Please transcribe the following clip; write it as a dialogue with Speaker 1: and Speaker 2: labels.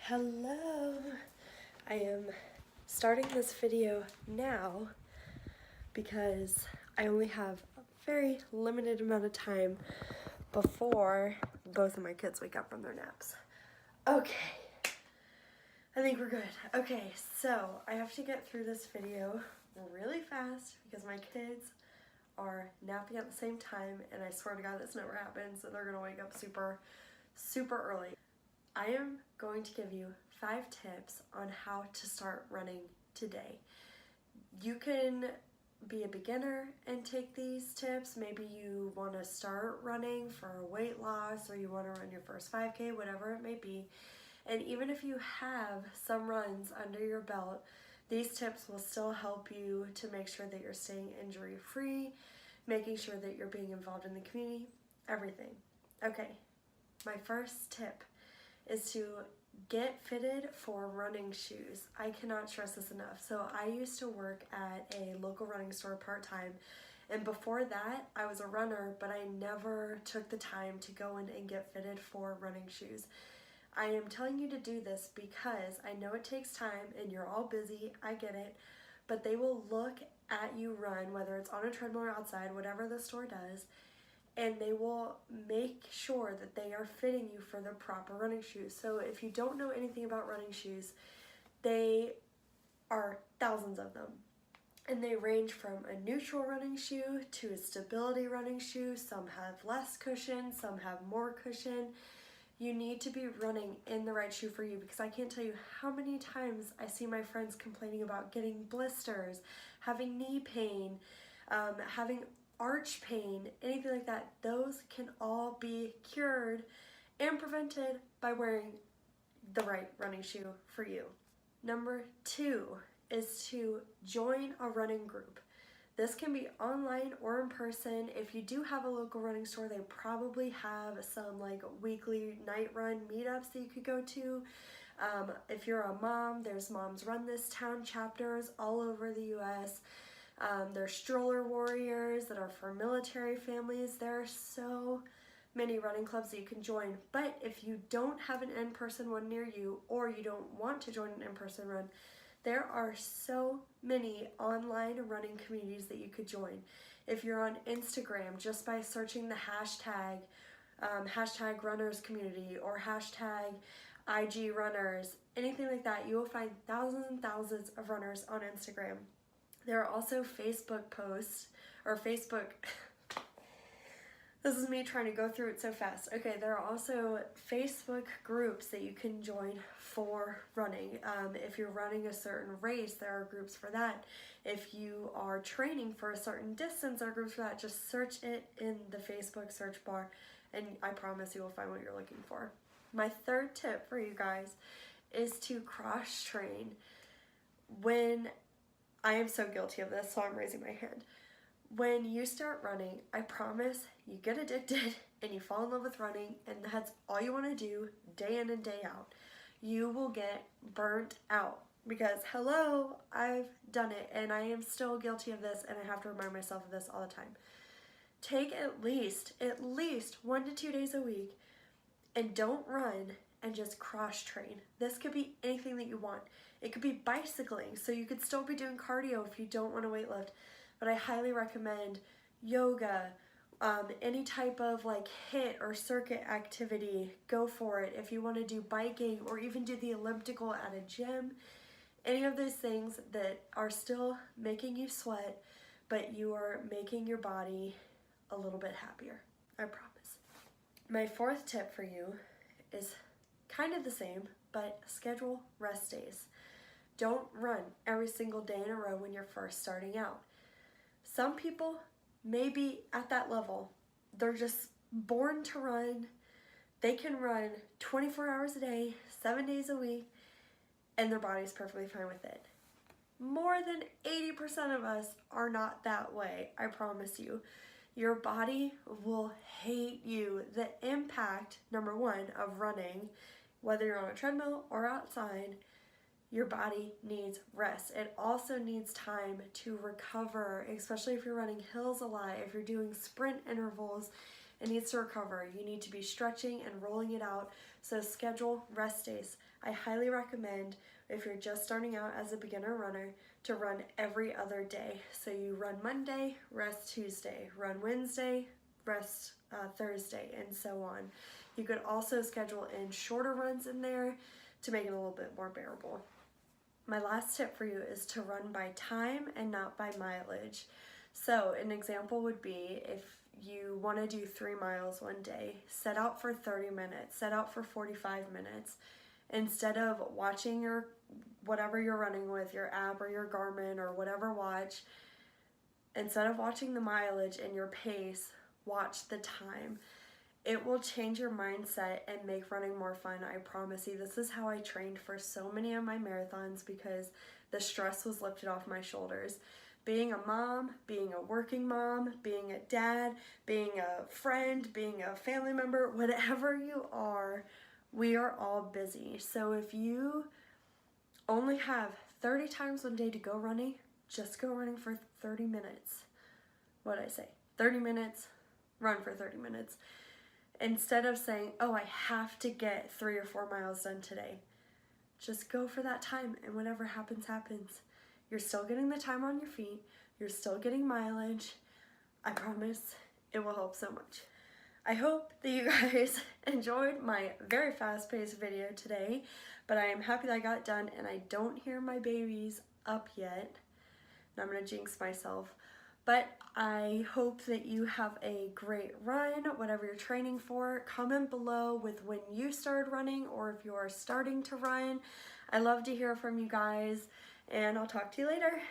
Speaker 1: Hello! I am starting this video now because I only have a very limited amount of time before both of my kids wake up from their naps. Okay, I think we're good. Okay, so I have to get through this video really fast because my kids are napping at the same time, and I swear to God this never happens, so they're gonna wake up super early. I am going to give you 5 tips on how to start running today. You can be a beginner and take these tips. Maybe you want to start running for weight loss, or you want to run your first 5K, whatever it may be. And even if you have some runs under your belt, these tips will still help you to make sure that you're staying injury free, making sure that you're being involved in the community, everything. Okay, my first tip is to get fitted for running shoes. I cannot stress this enough. So I used to work at a local running store part-time, and before that I was a runner, but I never took the time to go in and get fitted for running shoes. I am telling you to do this because I know it takes time and you're all busy, I get it, but they will look at you run, whether it's on a treadmill or outside, whatever the store does, and they will make sure that they are fitting you for the proper running shoes. So if you don't know anything about running shoes, they are thousands of them. And they range from a neutral running shoe to a stability running shoe. Some have less cushion, some have more cushion. You need to be running in the right shoe for you, because I can't tell you how many times I see my friends complaining about getting blisters, having knee pain, having arch pain, anything like that. Those can all be cured and prevented by wearing the right running shoe for you. Number 2 is to join a running group. This can be online or in person. If you do have a local running store, they probably have some like weekly night run meetups that you could go to. If you're a mom, there's Moms Run This Town chapters all over the US. There's stroller warriors that are for military families. There are so many running clubs that you can join. But if you don't have an in-person one near you, or you don't want to join an in-person run, there are so many online running communities that you could join. If you're on Instagram, just by searching the hashtag runners community or hashtag IG runners, anything like that, you will find thousands and thousands of runners on Instagram. There are also Facebook posts, or Facebook, this is me trying to go through it so fast. Okay, there are also Facebook groups that you can join for running. If you're running a certain race, there are groups for that. If you are training for a certain distance, there are groups for that. Just search it in the Facebook search bar, and I promise you will find what you're looking for. My third tip for you guys is to cross train. When I am so guilty of this, so I'm raising my hand. When you start running, I promise you get addicted and you fall in love with running, and that's all you want to do day in and day out. You will get burnt out because, hello, I've done it, and I am still guilty of this, and I have to remind myself of this all the time. Take at least 1 to 2 days a week and don't run, and just cross train. This could be anything that you want. It could be bicycling, so you could still be doing cardio if you don't want to weightlift, but I highly recommend yoga, any type of like HIIT or circuit activity, go for it. If you want to do biking or even do the elliptical at a gym, any of those things that are still making you sweat, but you are making your body a little bit happier, I promise. My 4th tip for you is kind of the same, but schedule rest days. Don't run every single day in a row when you're first starting out. Some people may be at that level. They're just born to run. They can run 24 hours a day, 7 days a week, and their body's perfectly fine with it. More than 80% of us are not that way, I promise you. Your body will hate you. The impact, number 1, of running, whether you're on a treadmill or outside, your body needs rest. It also needs time to recover, especially if you're running hills a lot, if you're doing sprint intervals, it needs to recover. You need to be stretching and rolling it out. So schedule rest days. I highly recommend, if you're just starting out as a beginner runner, to run every other day. So you run Monday, rest Tuesday, run Wednesday, rest Thursday, and so on. You could also schedule in shorter runs in there to make it a little bit more bearable. My last tip for you is to run by time and not by mileage. So an example would be, if you want to do 3 miles one day, set out for 30 minutes, set out for 45 minutes. Instead of watching your whatever you're running with, your app or your Garmin or whatever watch, instead of watching the mileage and your pace, watch the time. It will change your mindset and make running more fun, I promise you. This is how I trained for so many of my marathons, because the stress was lifted off my shoulders. Being a mom, being a working mom, being a dad, being a friend, being a family member, whatever you are, we are all busy. So if you only have 30 times one day to go running, just go running for 30 minutes. What did I say? 30 minutes, run for 30 minutes. Instead of saying, oh, I have to get 3 or 4 miles done today, just go for that time, and whatever happens, happens. You're still getting the time on your feet. You're still getting mileage. I promise it will help so much. I hope that you guys enjoyed my very fast-paced video today, but I am happy that I got it done, and I don't hear my babies up yet. And I'm gonna jinx myself. But I hope that you have a great run, whatever you're training for. Comment below with when you started running, or if you are starting to run. I love to hear from you guys, and I'll talk to you later.